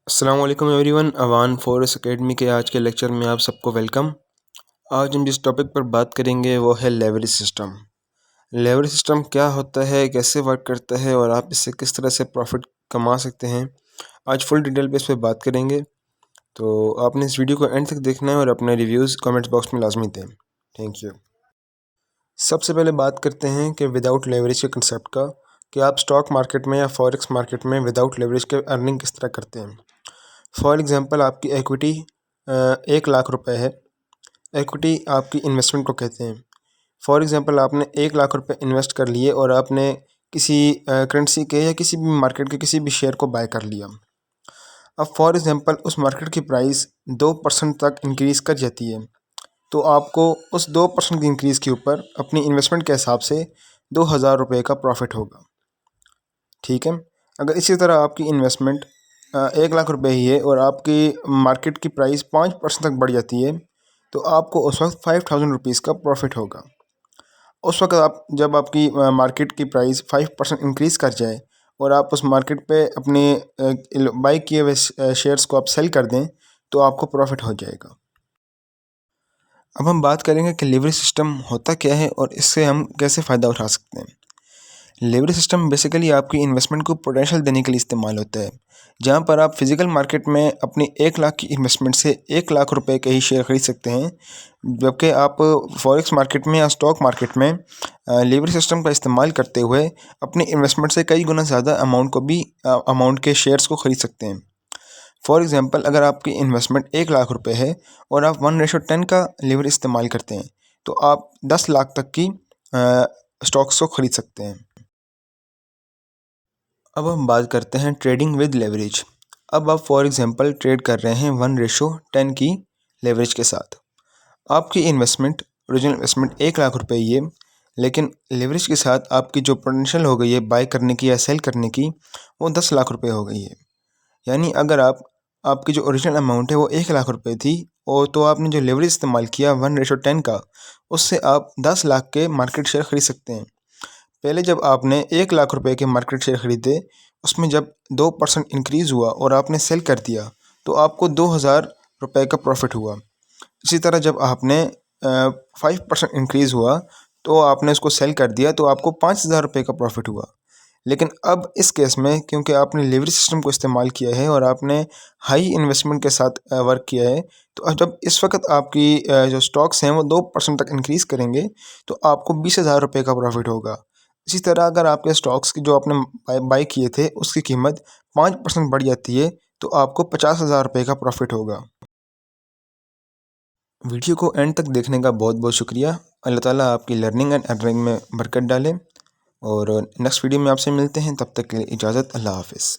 अस्सलाम वालेकुम everyone. Awan forest academy के आज के लेक्चर में आप सबको वेलकम। आज हम जिस टॉपिक पर बात करेंगे वो है लेवरेज सिस्टम। लेवरेज सिस्टम क्या होता है, कैसे वर्क करता है और आप इससे किस तरह से प्रॉफिट कमा सकते हैं, आज फुल डिटेल पे इस पर बात करेंगे। तो आपने इस वीडियो को एंड तक देखना है और अपने रिव्यूज़ कमेंट्स बॉक्स में लाजमी दें। Thank you. सबसे पहले बात करते हैं कि विदाउट लेवरेज के कंसेप्ट का, कि आप स्टॉक मार्केट में या फॉरेक्स मार्केट में विदाउट लेवरेज के अर्निंग किस तरह करते हैं। फॉर एग्ज़ाम्पल आपकी एक्विटी 1 लाख रुपए है। एक्विटी आपकी इन्वेस्टमेंट को कहते हैं। फॉर एग्ज़ाम्पल आपने 1 लाख रुपए इन्वेस्ट कर लिए और आपने किसी करेंसी के या किसी भी मार्केट के किसी भी शेयर को बाय कर लिया। अब फॉर एग्ज़ाम्पल उस मार्केट की प्राइस 2% तक इंक्रीज़ कर जाती है, तो आपको उस 2% की इंक्रीज़ के ऊपर अपनी इन्वेस्टमेंट के हिसाब से 2000 रुपये का प्रॉफिट होगा। ठीक है। अगर इसी तरह आपकी इन्वेस्टमेंट 1 लाख रुपए ही है और आपकी मार्केट की प्राइस 5% तक बढ़ जाती है, तो आपको उस वक्त 5000 रुपीज़ का प्रॉफिट होगा। उस वक्त आप जब आपकी मार्केट की प्राइस 5% इंक्रीज़ कर जाए और आप उस मार्केट पे अपने बाई किए हुए शेयर्स को आप सेल कर दें, तो आपको प्रॉफिट हो जाएगा। अब हम बात करेंगे कि लेवरेज सिस्टम होता क्या है और इससे हम कैसे फ़ायदा उठा सकते हैं। लेवरेज सिस्टम बेसिकली आपकी इन्वेस्टमेंट को पोटेंशियल देने के लिए इस्तेमाल होता है, जहां पर आप फिज़िकल मार्केट में अपनी 1 लाख की इन्वेस्टमेंट से 1 लाख रुपए के ही शेयर खरीद सकते हैं, जबकि आप फॉरेक्स मार्केट में या स्टॉक मार्केट में लेवरेज सिस्टम का इस्तेमाल करते हुए अपनी इन्वेस्टमेंट से कई गुना ज़्यादा अमाउंट के शेयर्स को खरीद सकते हैं। फॉर एग्ज़ाम्पल अगर आपकी इन्वेस्टमेंट 1 लाख रुपए है और आप 1:10 का लेवरेज इस्तेमाल करते हैं, तो आप 10 लाख तक की स्टॉक्स को खरीद सकते हैं। अब हम बात करते हैं ट्रेडिंग विद लेवरेज। अब आप फॉर एग्ज़ाम्पल ट्रेड कर रहे हैं 1:10 की लेवरेज के साथ। आपकी ओरिजिनल इन्वेस्टमेंट 1 लाख रुपए ही है, लेकिन लेवरेज के साथ आपकी जो पोटेंशियल हो गई है बाय करने की या सेल करने की, वो 10 लाख रुपए हो गई है। यानी अगर आपकी जो ओरिजिनल अमाउंट है वो 1 लाख रुपए थी, और तो आपने जो लेवरेज इस्तेमाल किया 1:10 का, उससे आप 10 लाख के मार्केट शेयर खरीद सकते हैं। पहले जब आपने 1 लाख रुपए के मार्केट शेयर खरीदे, उसमें जब 2% इंक्रीज़ हुआ और आपने सेल कर दिया, तो आपको 2000 रुपये का प्रॉफिट हुआ। इसी तरह जब आपने 5% इंक्रीज़ हुआ तो आपने उसको सेल कर दिया, तो आपको 5000 रुपये का प्रॉफिट हुआ। लेकिन अब इस केस में क्योंकि आपने लेवरेज सिस्टम को इस्तेमाल किया है और आपने हाई इन्वेस्टमेंट के साथ वर्क किया है, तो अब जब इस वक्त आपकी जो स्टॉक्स हैं वो 2% तक इंक्रीज़ करेंगे, तो आपको 20,000 रुपये का प्रॉफिट होगा। इसी तरह अगर आपके स्टॉक्स की जो आपने बाई किए थे उसकी कीमत 5% बढ़ जाती है, तो आपको 50,000 रुपये का प्रॉफिट होगा। वीडियो को एंड तक देखने का बहुत बहुत शुक्रिया। अल्लाह ताला आपकी लर्निंग एंड अर्निंग में बरकत डाले, और नेक्स्ट वीडियो में आपसे मिलते हैं। तब तक के लिए इजाज़त। अल्लाह हाफ़िज़।